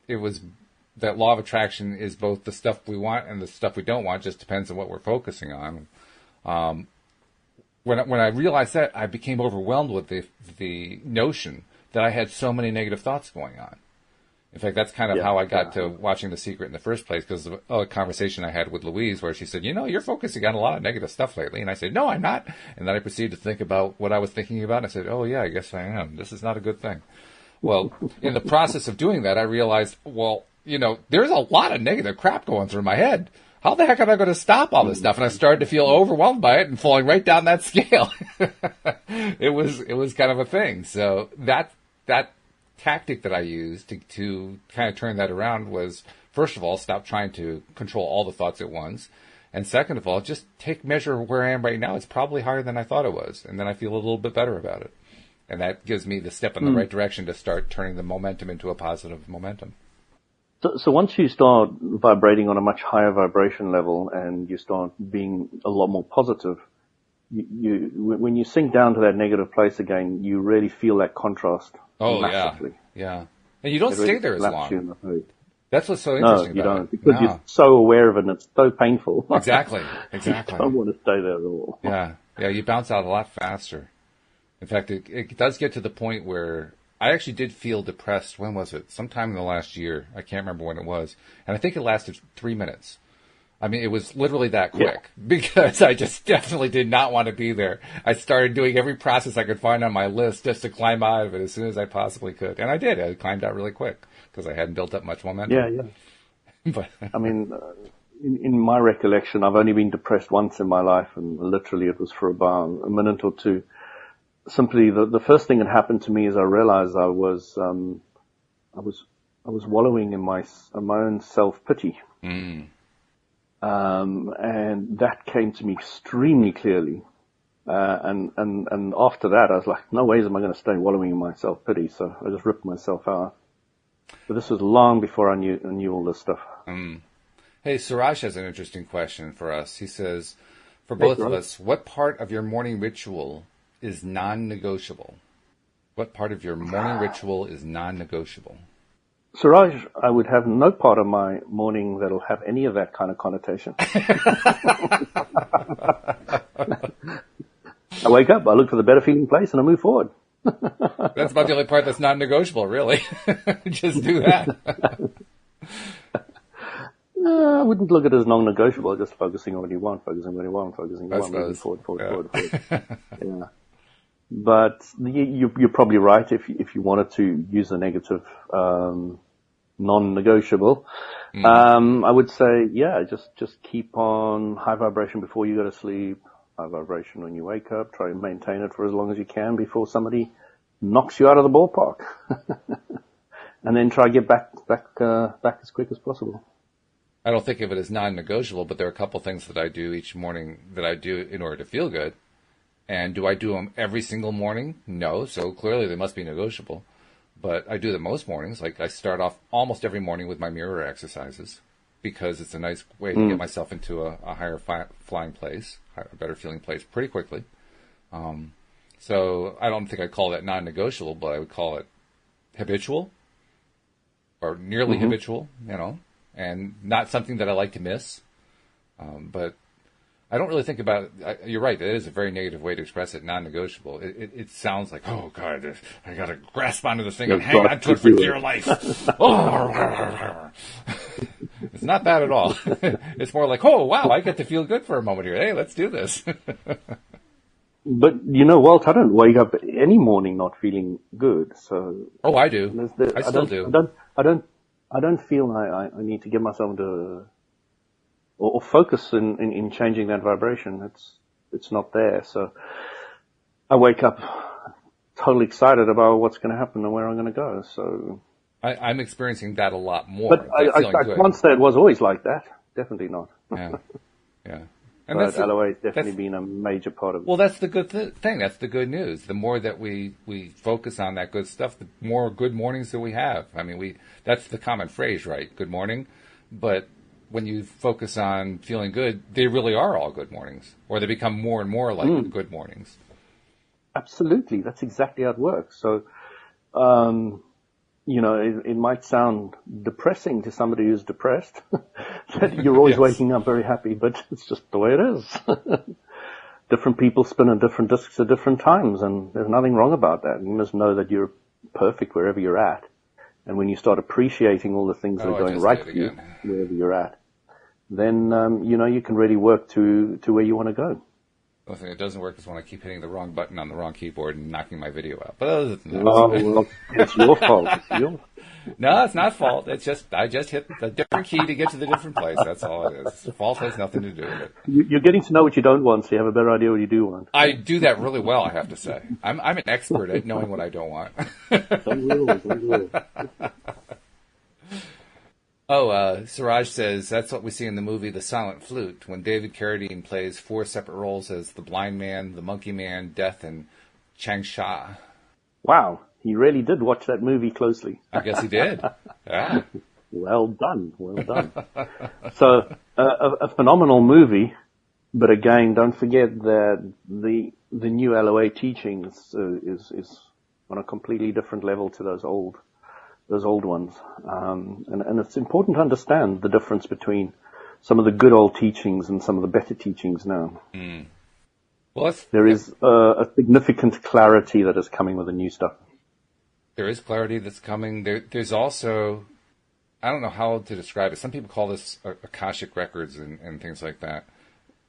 that law of attraction is both the stuff we want and the stuff we don't want, just depends on what we're focusing on. When I realized that, I became overwhelmed with the notion that I had so many negative thoughts going on. In fact, that's kind of how I got to watching The Secret in the first place, because of a conversation I had with Louise where she said, you're focusing on a lot of negative stuff lately. And I said, no, I'm not. And then I proceeded to think about what I was thinking about. And I said, oh, yeah, I guess I am. This is not a good thing. Well, in the process of doing that, I realized, there's a lot of negative crap going through my head. How the heck am I going to stop all this stuff? And I started to feel overwhelmed by it and falling right down that scale. It was kind of a thing. So that tactic that I used to kind of turn that around was, first of all, stop trying to control all the thoughts at once. And second of all, just take measure of where I am right now. It's probably higher than I thought it was. And then I feel a little bit better about it. And that gives me the step in the right direction to start turning the momentum into a positive momentum. So once you start vibrating on a much higher vibration level and you start being a lot more positive, when you sink down to that negative place again, you really feel that contrast massively. Yeah. And you don't stay there as long. That's what's so interesting about it. No, you don't, because you're so aware of it and it's so painful. Exactly. You don't want to stay there at all. Yeah, you bounce out a lot faster. In fact, it does get to the point where I actually did feel depressed. When was it? Sometime in the last year. I can't remember when it was. And I think it lasted 3 minutes. I mean, it was literally that quick because I just definitely did not want to be there. I started doing every process I could find on my list just to climb out of it as soon as I possibly could. And I did. I climbed out really quick because I hadn't built up much momentum. Yeah. But I mean, in my recollection, I've only been depressed once in my life, and literally it was for about a minute or two. Simply, the first thing that happened to me is I realized I was I was wallowing in my own self-pity. Mm. And that came to me extremely clearly. And after that, I was like, no ways am I going to stay wallowing in my self-pity. So I just ripped myself out. But this was long before I knew all this stuff. Mm. Hey, Suraj has an interesting question for us. He says, for both of us, what part of your morning ritual is non-negotiable? What part of your morning ritual is non-negotiable? Suraj, I would have no part of my morning that'll have any of that kind of connotation. I wake up, I look for the better feeling place, and I move forward. That's about the only part that's non-negotiable, really. Just do that. I wouldn't look at it as non-negotiable, just focusing on what you want, moving forward. Yeah. But you're probably right if you wanted to use a negative non-negotiable. I would say, yeah, just keep on high vibration before you go to sleep, high vibration when you wake up. Try and maintain it for as long as you can before somebody knocks you out of the ballpark. And then try to get back as quick as possible. I don't think of it as non-negotiable, but there are a couple things that I do each morning that I do in order to feel good. And do I do them every single morning? No, so clearly they must be negotiable. But I do them most mornings. Like I start off almost every morning with my mirror exercises because it's a nice way to get myself into a higher flying place, a better feeling place pretty quickly. So I don't think I'd call that non-negotiable, but I would call it habitual or nearly habitual, and not something that I like to miss. But I don't really think about it. You're right. It is a very negative way to express it, non-negotiable. It sounds like, oh, God, I got to grasp onto this thing and hang on to it for dear life. It's not that at all. It's more like, oh, wow, I get to feel good for a moment here. Hey, let's do this. But, Walt, I don't wake up any morning not feeling good. So. Oh, I do. I still do. I don't feel I need to get myself into or focus in changing that vibration. It's not there. So I wake up totally excited about what's going to happen and where I'm going to go. So I'm experiencing that a lot more. But I can't say it was always like that. Definitely not. Yeah. And but LOA has definitely been a major part of it. Well, that's the good thing. That's the good news. The more that we focus on that good stuff, the more good mornings that we have. I mean, that's the common phrase, right? Good morning. But when you focus on feeling good, they really are all good mornings. Or they become more and more like good mornings. Absolutely. That's exactly how it works. So, it might sound depressing to somebody who's depressed that you're always waking up very happy, but it's just the way it is. Different people spin on different discs at different times, and there's nothing wrong about that. You must know that you're perfect wherever you're at. And when you start appreciating all the things that are going right for you, wherever you're at, then, you can really work to where you want to go. The only thing that doesn't work is when I keep hitting the wrong button on the wrong keyboard and knocking my video out. But other than that, well, it's your fault. No, it's not fault. It's just I just hit the different key to get to the different place. That's all it is. Fault has nothing to do with it. You're getting to know what you don't want, so you have a better idea what you do want. I do that really well, I have to say. I'm an expert at knowing what I don't want. Don't Siraj says that's what we see in the movie The Silent Flute, when David Carradine plays 4 separate roles as the blind man, the monkey man, Death, and Changsha. Wow, he really did watch that movie closely. I guess he did. Yeah. Well done. So, a phenomenal movie, but again, don't forget that the new LOA teachings is on a completely different level to those old ones. And it's important to understand the difference between some of the good old teachings and some of the better teachings now. Well, there is a significant clarity that is coming with the new stuff. There is clarity that's coming. There's also, I don't know how to describe it. Some people call this Akashic records and things like that.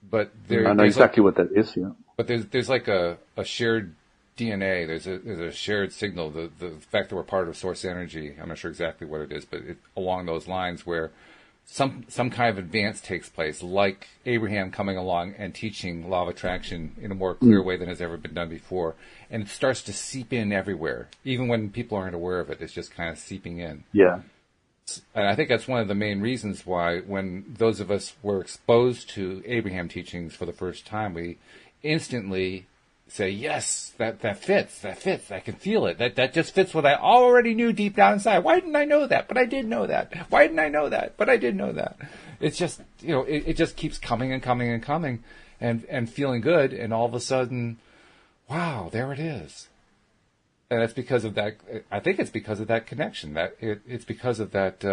But I know exactly what that is, yeah. But there's like a shared DNA, there's a shared signal, the fact that we're part of source energy. I'm not sure exactly what it is, but along those lines where some kind of advance takes place, like Abraham coming along and teaching law of attraction in a more clear way than has ever been done before. And it starts to seep in everywhere. Even when people aren't aware of it, it's just kind of seeping in. Yeah. And I think that's one of the main reasons why when those of us were exposed to Abraham teachings for the first time, we instantly say, yes, that fits, I can feel it. That just fits what I already knew deep down inside. Why didn't I know that? But I did know that. Why didn't I know that? But I did know that. It's just, it just keeps coming and coming and coming and feeling good. And all of a sudden, wow, there it is. And it's because of that. I think it's because of that connection. It's because of that.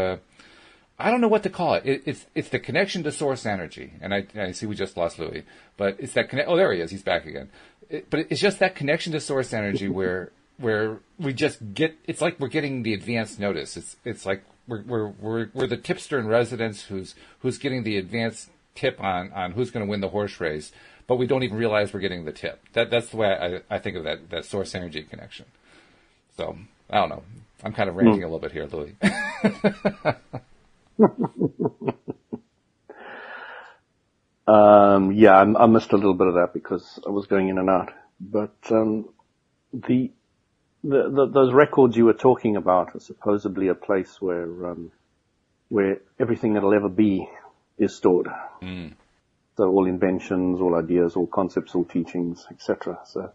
I don't know what to call it. It's the connection to source energy. And I see we just lost Louis, but it's that connect. Oh, there he is. He's back again. But it's just that connection to source energy where we just get. It's like we're getting the advanced notice. It's like we're the tipster in residence who's getting the advanced tip on who's going to win the horse race, but we don't even realize we're getting the tip. That's the way I think of that source energy connection. So, I don't know. I'm kind of ranting a little bit here, Louis. Yeah, I missed a little bit of that because I was going in and out. But those records you were talking about are supposedly a place where everything that'll ever be is stored. Mm. So all inventions, all ideas, all concepts, all teachings, etc. So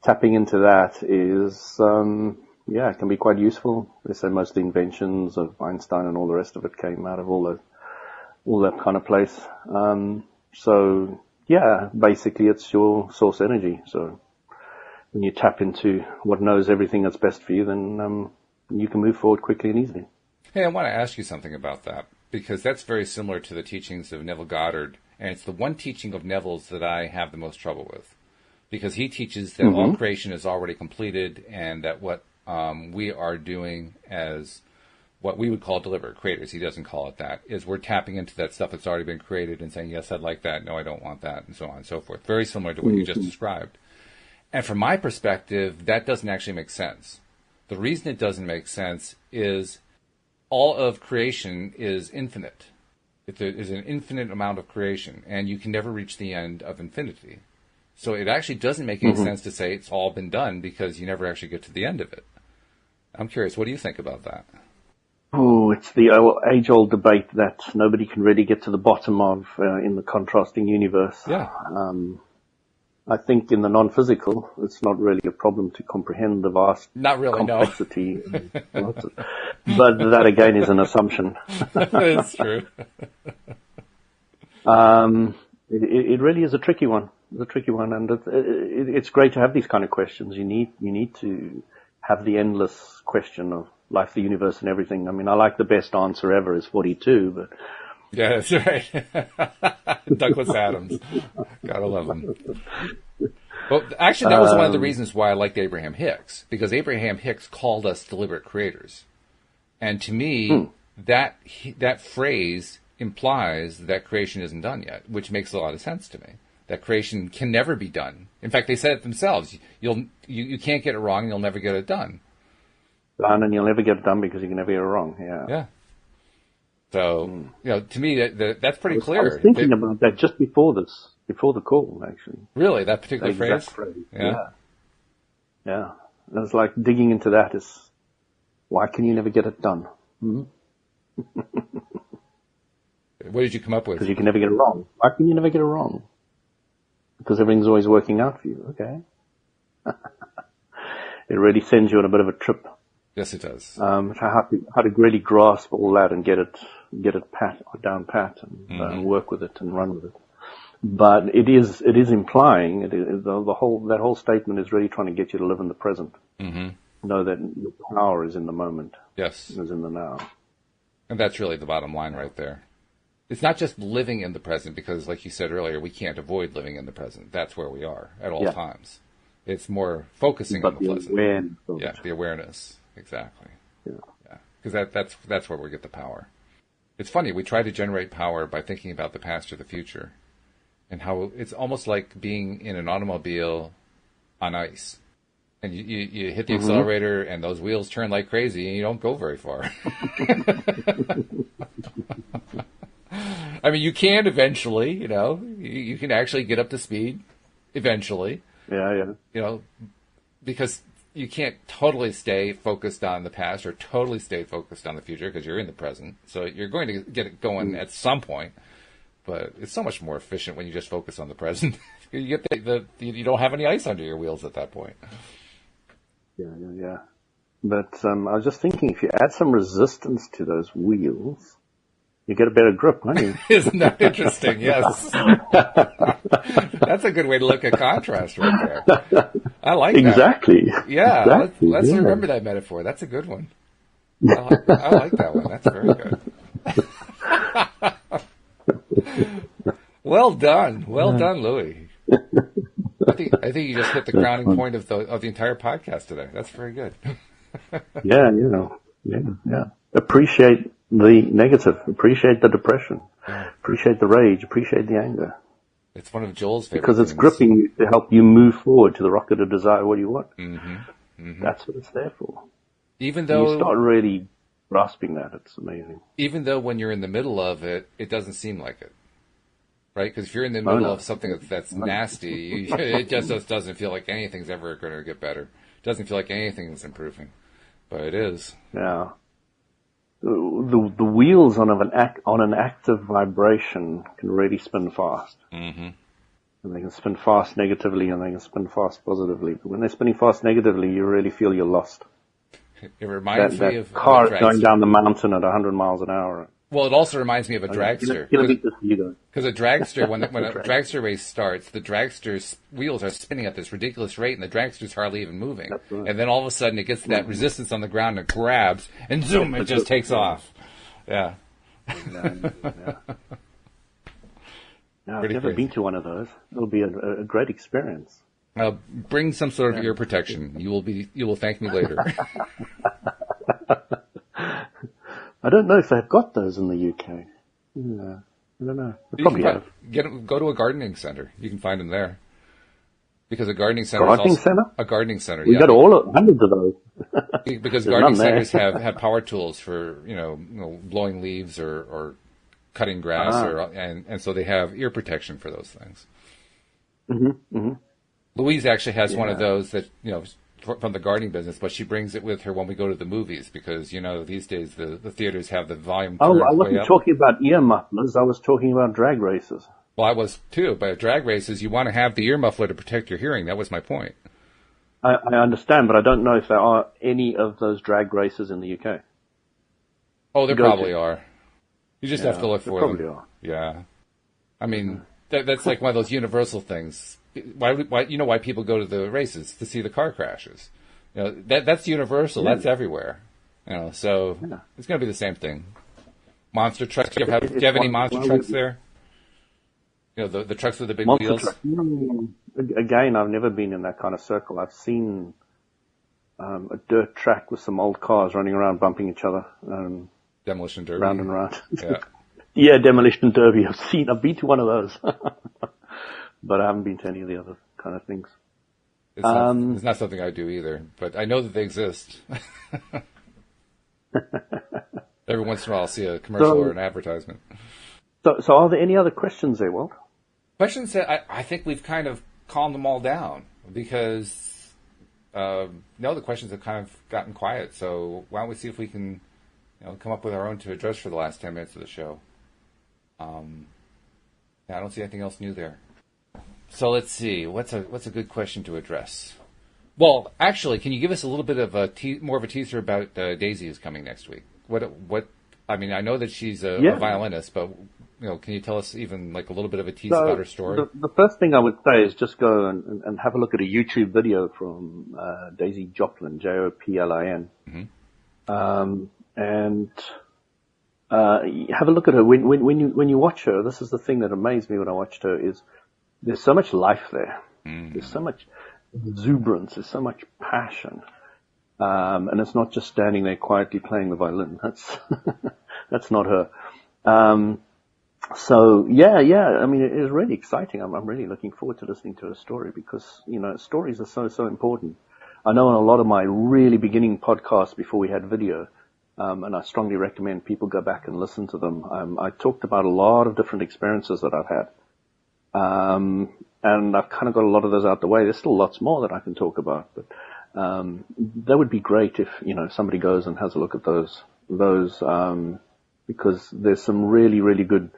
tapping into that is, it can be quite useful. They say most of the inventions of Einstein and all the rest of it came out of all that kind of place. So basically it's your source energy. So when you tap into what knows everything that's best for you, then you can move forward quickly and easily. Hey, I want to ask you something about that, because that's very similar to the teachings of Neville Goddard, and it's the one teaching of Neville's that I have the most trouble with. Because he teaches that all creation is already completed, and that what we are doing as what we would call deliberate creators, he doesn't call it that, is we're tapping into that stuff that's already been created and saying, yes, I'd like that, no, I don't want that, and so on and so forth. Very similar to what you just described. And from my perspective, that doesn't actually make sense. The reason it doesn't make sense is all of creation is infinite. It is an infinite amount of creation, and you can never reach the end of infinity. So it actually doesn't make any sense to say it's all been done, because you never actually get to the end of it. I'm curious, what do you think about that? Oh, it's the age-old debate that nobody can really get to the bottom of in the contrasting universe. Yeah. I think in the non-physical, it's not really a problem to comprehend the vast complexity. No. But that again is an assumption. It's true. It really is a tricky one. It's a tricky one, and it's great to have these kind of questions. You need to have the endless question of life, the universe, and everything. I mean, I like the best answer ever is 42, but yeah, that's right. Douglas Adams, gotta love him. Well, actually, that was one of the reasons why I liked Abraham Hicks, because Abraham Hicks called us deliberate creators, and to me, that phrase implies that creation isn't done yet, which makes a lot of sense to me. That creation can never be done. In fact, they said it themselves. You can't get it wrong, and you'll never get it done. And you'll never get it done because you can never get it wrong. Yeah. Yeah. So, to me, that's pretty clear. I was thinking about that just before the call, actually. Really? That particular phrase? Yeah. Yeah. And it's like digging into that is, why can you never get it done? Mm-hmm. What did you come up with? Because you can never get it wrong. Why can you never get it wrong? Because everything's always working out for you. Okay. It really sends you on a bit of a trip. Yes, it does. How to really grasp all that and get it down pat and work with it and run with it. But it is implying that whole statement is really trying to get you to live in the present. Mm-hmm. Know that your power is in the moment. Yes, is in the now. And that's really the bottom line right there. It's not just living in the present, because, like you said earlier, we can't avoid living in the present. That's where we are at all times. It's more focusing on the present. Awareness. Yeah, the awareness. Exactly. Yeah. Because that's where we get the power. It's funny, we try to generate power by thinking about the past or the future, and how it's almost like being in an automobile on ice. And you hit the accelerator, and those wheels turn like crazy, and you don't go very far. I mean, you can eventually, you can actually get up to speed eventually. Yeah. Because you can't totally stay focused on the past or totally stay focused on the future because you're in the present. So you're going to get it going at some point, but it's so much more efficient when you just focus on the present. You get you don't have any ice under your wheels at that point. Yeah. But I was just thinking, if you add some resistance to those wheels, you get a better grip, won't you? Isn't that interesting? Yes. That's a good way to look at contrast right there. I like that. Exactly. Yeah, exactly. let's remember that metaphor. That's a good one. I like that one. That's very good. Well done, Louis. I think you just hit the crowning point of the entire podcast today. That's very good. Yeah. Appreciate the negative. Appreciate the depression. Appreciate the rage. Appreciate the anger. It's one of Joel's favorite because it's things. gripping you to help you move forward to the rocket of desire. What you want. Mm-hmm. Mm-hmm. That's what it's there for. Even though you start really grasping that, it's amazing. Even though when you're in the middle of it, it doesn't seem like it. Right? Because if you're in the middle of something that's nasty, it just doesn't feel like anything's ever going to get better. It doesn't feel like anything's improving. But it is. Yeah. The wheels on an active vibration can really spin fast. Mm-hmm. And they can spin fast negatively and they can spin fast positively. But when they're spinning fast negatively, you really feel you're lost. It reminds me of car going down the mountain at 100 miles an hour. Well, it also reminds me of a dragster. Because a dragster, when a dragster race starts, the dragster's wheels are spinning at this ridiculous rate, and the dragster's hardly even moving. Right. And then all of a sudden, it gets that resistance on the ground and grabs, and zoom, it just takes off. Yeah. No, I've never been to one of those. It'll be a great experience. Bring some sort of ear protection. You will thank me later. I don't know if they've got those in the UK. Yeah, I don't know. They probably have. Go to a gardening center. You can find them there. Because a gardening center a gardening center. We got hundreds of those. Because gardening centers have power tools for blowing leaves or cutting grass and so they have ear protection for those things. Mm-hmm. Mm-hmm. Louise actually has one of those that from the gardening business, but she brings it with her when we go to the movies because, these days the theaters have the volume turned way up. I wasn't talking about ear mufflers. I was talking about drag races. Well, I was too, but at drag races, you want to have the ear muffler to protect your hearing. That was my point. I understand, but I don't know if there are any of those drag races in the UK. Oh, there probably are. You just have to look for them. Probably are. Yeah. I mean, that's like one of those universal things. Why people go to the races? To see the car crashes. That's universal. Yeah. That's everywhere. So it's going to be the same thing. Monster trucks. Do you have any monster trucks there? The trucks with the big wheels? Again, I've never been in that kind of circle. I've seen a dirt track with some old cars running around bumping each other. Demolition Derby. Round and round. Yeah. Yeah, Demolition Derby. I've been to one of those. But I haven't been to any of the other kind of things. It's not something I do either, but I know that they exist. Every once in a while I'll see a commercial or an advertisement. So are there any other questions there, Walt? Questions that I think we've kind of calmed them all down because, the questions have kind of gotten quiet. So why don't we see if we can, come up with our own to address for the last 10 minutes of the show. I don't see anything else new there. So let's see. What's a good question to address? Well, actually, can you give us a little bit of more of a teaser about Daisy who's coming next week? What? I mean, I know that she's a violinist, but can you tell us even like a little bit of a tease about her story? The first thing I would say is just go and have a look at a YouTube video from Daisy Joplin, Joplin. Mm-hmm. And have a look at her. When you watch her, this is the thing that amazed me when I watched her is there's so much life there. Mm. There's so much exuberance. There's so much passion. And it's not just standing there quietly playing the violin. That's not her. So yeah. I mean, it is really exciting. I'm really looking forward to listening to her story because, stories are so important. I know on a lot of my really beginning podcasts before we had video, and I strongly recommend people go back and listen to them. I talked about a lot of different experiences that I've had. And I've kind of got a lot of those out the way. There's still lots more that I can talk about, but That would be great if, somebody goes and has a look at those, because there's some really, really good,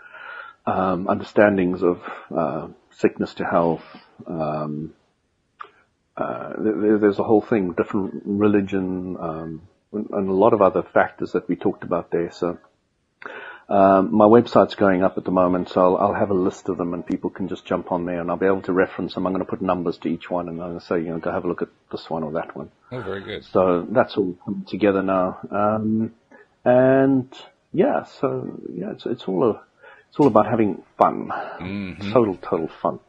understandings of, sickness to health. There's a whole thing, different religion, and a lot of other factors that we talked about there. So, my website's going up at the moment, so I'll have a list of them and people can just jump on there and I'll be able to reference them. I'm going to put numbers to each one and I'm going to say, go have a look at this one or that one. Oh, very good. So that's all coming together now. It's all about having fun. Mm-hmm. Total fun.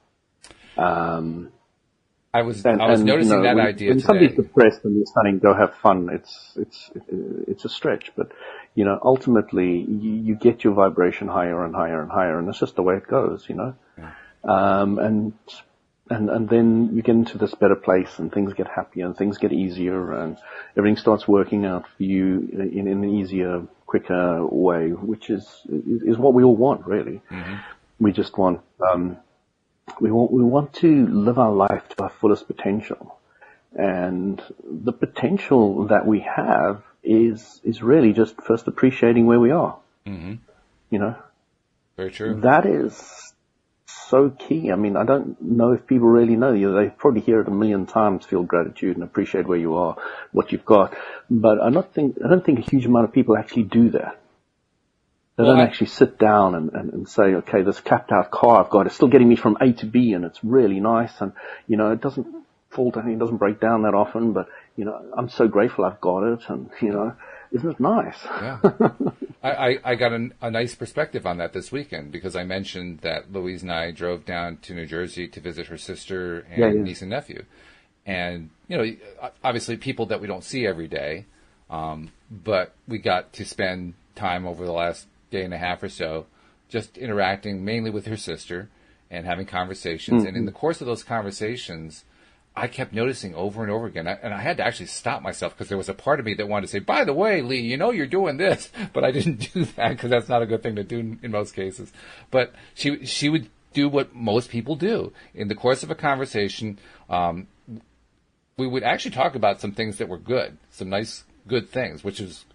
I was noticing that idea when today. Somebody's depressed and you're saying go have fun. It's a stretch, but ultimately you get your vibration higher and higher and higher, and it's just the way it goes, Yeah. And then you get into this better place, and things get happier, and things get easier, and everything starts working out for you in an easier, quicker way, which is what we all want, really. Mm-hmm. We just want. We want to live our life to our fullest potential. And the potential that we have is really just first appreciating where we are. Mm-hmm. Very true. That is so key. I mean, I don't know if people really know. They probably hear it a million times, feel gratitude and appreciate where you are, what you've got. But I don't think a huge amount of people actually do that. They don't actually sit down and say, okay, this capped out car I've got is still getting me from A to B and it's really nice and, it doesn't fall down, it doesn't break down that often, but, I'm so grateful I've got it and, isn't it nice? Yeah. I got a nice perspective on that this weekend because I mentioned that Louise and I drove down to New Jersey to visit her sister and niece and nephew. And, obviously people that we don't see every day, but we got to spend time over the last day and a half or so, just interacting mainly with her sister and having conversations. Mm-hmm. And in the course of those conversations, I kept noticing over and over again, and I had to actually stop myself because there was a part of me that wanted to say, by the way, Lee, you're doing this, but I didn't do that because that's not a good thing to do in most cases. But she would do what most people do. In the course of a conversation, we would actually talk about some things that were good, some nice, good things, which is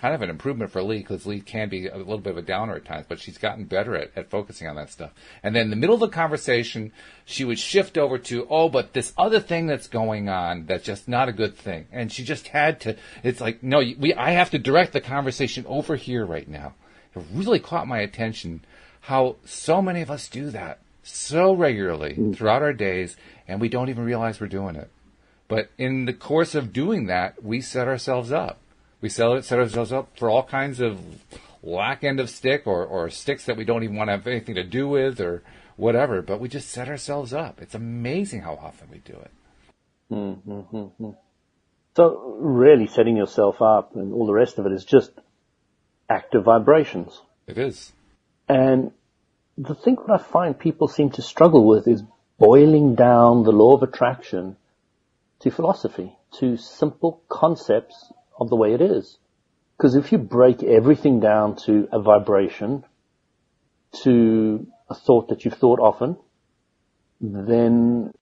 kind of an improvement for Lee because Lee can be a little bit of a downer at times, but she's gotten better at focusing on that stuff. And then in the middle of the conversation, she would shift over to, but this other thing that's going on that's just not a good thing. And she just had to, it's like, no, I have to direct the conversation over here right now. It really caught my attention how so many of us do that so regularly throughout our days, and we don't even realize we're doing it. But in the course of doing that, we set ourselves up. We set ourselves up for all kinds of lack end of stick or sticks that we don't even want to have anything to do with or whatever, but we just set ourselves up. It's amazing how often we do it. Mm-hmm. So really setting yourself up and all the rest of it is just active vibrations. It is. And the thing that I find people seem to struggle with is boiling down the law of attraction to philosophy, to simple concepts of the way it is. Because if you break everything down to a vibration, to a thought that you've thought often, then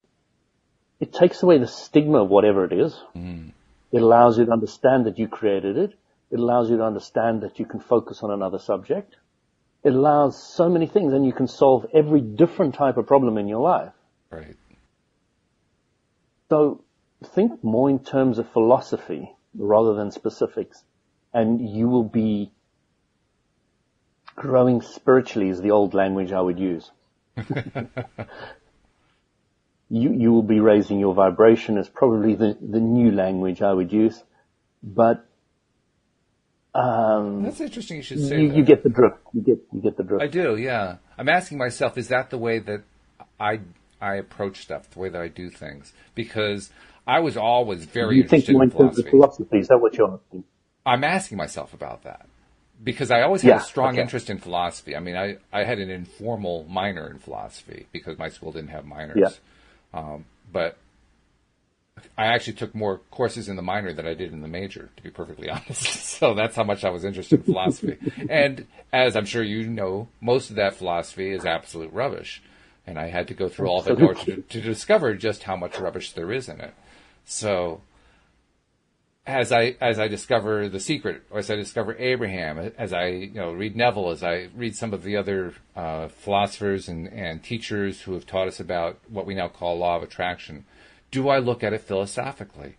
it takes away the stigma of whatever it is. Mm. It allows you to understand that you created it. It allows you to understand that you can focus on another subject. It allows so many things, and you can solve every different type of problem in your life. Right. So think more in terms of philosophy rather than specifics, and you will be growing spiritually is the old language I would use. You will be raising your vibration is probably the new language I would use, but that's interesting you should say that. You get the drift. You get the drift. I do, yeah. I'm asking myself, is that the way that I approach stuff, the way that I do things? Because I was always very interested in philosophy. Philosophy. Is that what you're asking? I'm asking myself about that because I always had a strong interest in philosophy. I mean, I had an informal minor in philosophy because my school didn't have minors. Yeah. But I actually took more courses in the minor than I did in the major, to be perfectly honest. So that's how much I was interested in philosophy. And as I'm sure you know, most of that philosophy is absolute rubbish. And I had to go through all of it in order to discover just how much rubbish there is in it. So as I discover The Secret, or as I discover Abraham, as I read Neville, as I read some of the other philosophers and teachers who have taught us about what we now call law of attraction, do I look at it philosophically?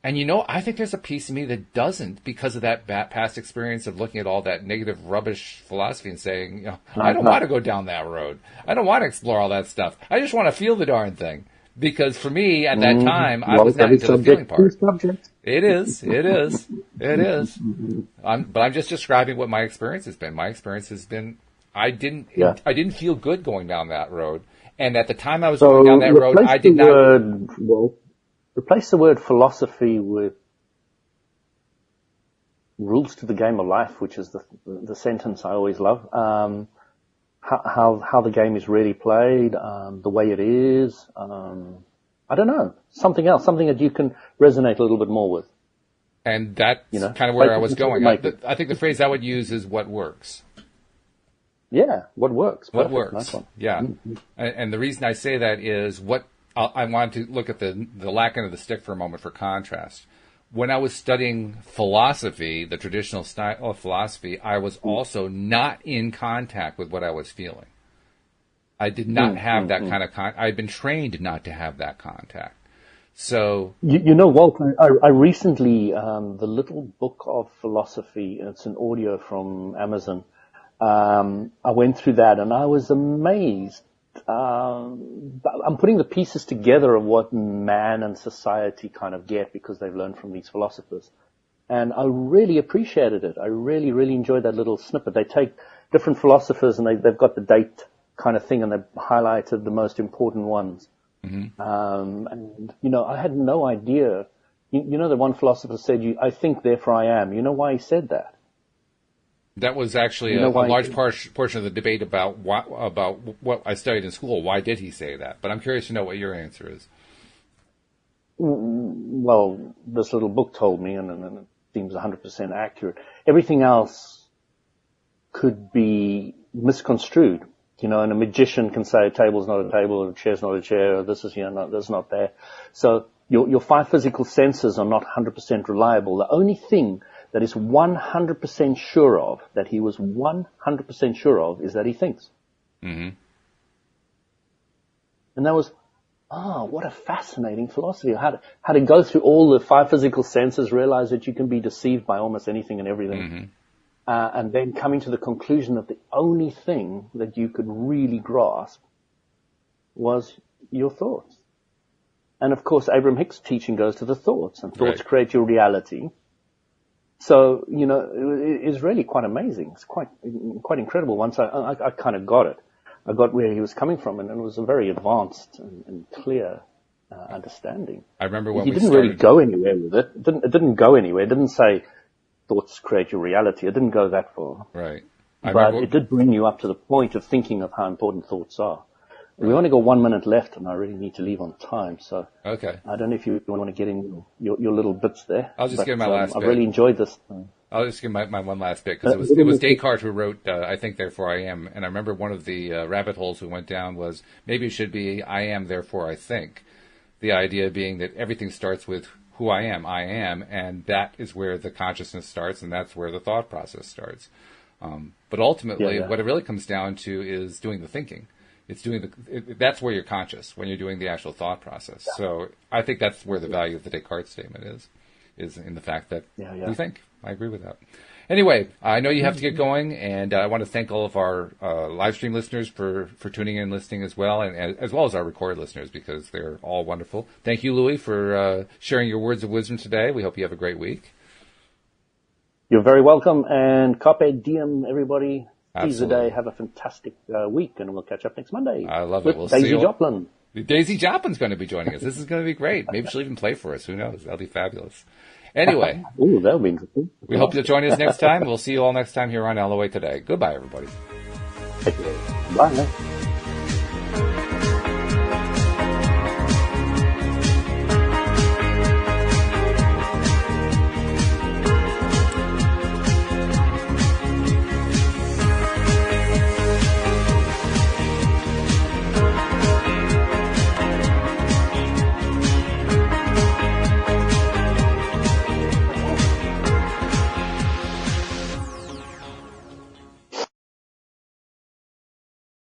And I think there's a piece of me that doesn't, because of that past experience of looking at all that negative rubbish philosophy and saying, I don't want to go down that road. I don't want to explore all that stuff. I just want to feel the darn thing. Because for me, at that time, I was not into the feeling part. It is. But I'm just describing what my experience has been. My experience has been, I didn't feel good going down that road. And at the time I was going down that road, I did not... Replace the word philosophy with rules to the game of life, which is the sentence I always love. How the game is really played, the way it is. I don't know, something else, something that you can resonate a little bit more with. And that's kind of where I was going. I think the phrase I would use is what works. Yeah, what works. What Perfect. works. Nice one. Yeah. Mm-hmm. And the reason I say that is I want to look at the lack end of the stick for a moment for contrast. When I was studying philosophy, the traditional style of philosophy, I was also not in contact with what I was feeling. I did not have that kind of I had been trained not to have that contact. So Walt, I recently the little book of philosophy. It's an audio from Amazon. I went through that and I was amazed. I'm putting the pieces together of what man and society kind of get because they've learned from these philosophers. And I really appreciated it. I really, really enjoyed that little snippet. They take different philosophers and they've got the date kind of thing and they've highlighted the most important ones. Mm-hmm. And I had no idea. The one philosopher said, I think, therefore I am. You know why he said that? That was actually a large portion of the debate about what I studied in school. Why did he say that? But I'm curious to know what your answer is. Well, this little book told me, and it seems 100% accurate. Everything else could be misconstrued. And a magician can say a table's not a table, a chair's not a chair, or this is here, no, this is not there. So your five physical senses are not 100% reliable. The only thing that is 100% sure of, that he was 100% sure of, is that he thinks. Mm-hmm. And that was, what a fascinating philosophy. How to go through all the five physical senses, realize that you can be deceived by almost anything and everything. Mm-hmm. And then coming to the conclusion that the only thing that you could really grasp was your thoughts. And of course, Abraham Hicks' teaching goes to the thoughts, and thoughts create your reality. So, it is really quite amazing. It's quite incredible. Once I kind of got it. I got where he was coming from, and it was a very advanced and clear understanding. I remember when he didn't really go anywhere with it. It didn't go anywhere. It didn't say thoughts create your reality. It didn't go that far. Right. But it did bring you up to the point of thinking of how important thoughts are. We've only got 1 minute left, and I really need to leave on time. So okay. I don't know if you want to get in your little bits there. I'll just give my last bit. I really enjoyed this. I'll just give my one last bit, because it was Descartes who wrote, I think, therefore I am. And I remember one of the rabbit holes we went down was, maybe it should be I am, therefore I think. The idea being that everything starts with who I am, and that is where the consciousness starts, and that's where the thought process starts. But ultimately, what it really comes down to is doing the thinking. It's that's where you're conscious, when you're doing the actual thought process. Yeah. So I think that's where the value of the Descartes statement is in the fact that you think. I agree with that. Anyway, I know you have to get going, and I want to thank all of our live stream listeners for tuning in and listening as well, and as well as our recorded listeners, because they're all wonderful. Thank you, Louis, for sharing your words of wisdom today. We hope you have a great week. You're very welcome, and carpe diem, everybody. Seize the Absolutely. day. Have a fantastic week, and we'll catch up next Monday. I love it. With Daisy Joplin. Daisy Joplin's going to be joining us. This is going to be great. Maybe she'll even play for us. Who knows? That'll be fabulous. Anyway. Ooh, that'll be interesting. We hope you'll join us next time. We'll see you all next time here on LOA Today. Goodbye, everybody. Bye.